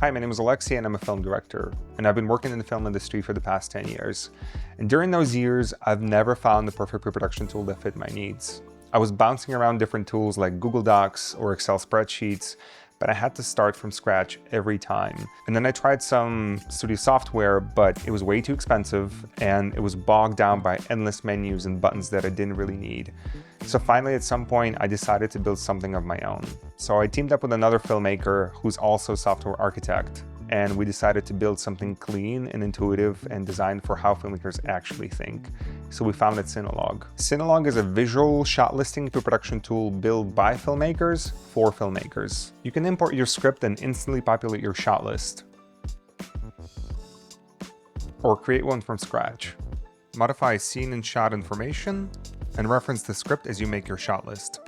Hi, my name is Alexei and I'm a film director, and I've been working in the film industry for the past 10 years. And during those years, I've never found the perfect pre-production tool that fit my needs. I was bouncing around different tools like Google Docs or Excel spreadsheets, but I had to start from scratch every time. And then I tried some studio software, but it was way too expensive and it was bogged down by endless menus and buttons that I didn't really need. So finally, at some point, I decided to build something of my own. So I teamed up with another filmmaker who's also a software architect, and we decided to build something clean and intuitive and designed for how filmmakers actually think. So we founded Cinelogue. Cinelogue is a visual shot listing pre-production tool built by filmmakers for filmmakers. You can import your script and instantly populate your shot list, or create one from scratch. Modify scene and shot information, and reference the script as you make your shot list.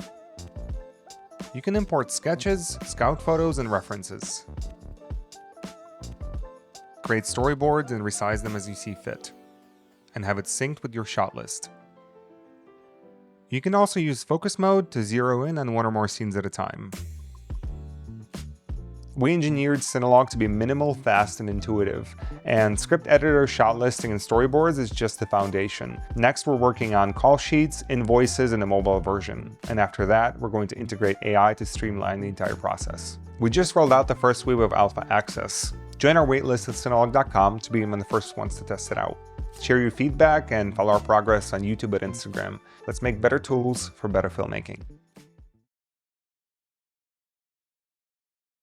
You can import sketches, scout photos, and references. Create storyboards and resize them as you see fit, and have it synced with your shot list. You can also use focus mode to zero in on one or more scenes at a time. We engineered Cinelogue to be minimal, fast, and intuitive, and script editor, shot listing, and storyboards is just the foundation. Next, we're working on call sheets, invoices, and a mobile version. And after that, we're going to integrate AI to streamline the entire process. We just rolled out the first wave of alpha access. Join our waitlist at Cinelogue.com to be among the first ones to test it out. Share your feedback and follow our progress on YouTube and Instagram. Let's make better tools for better filmmaking.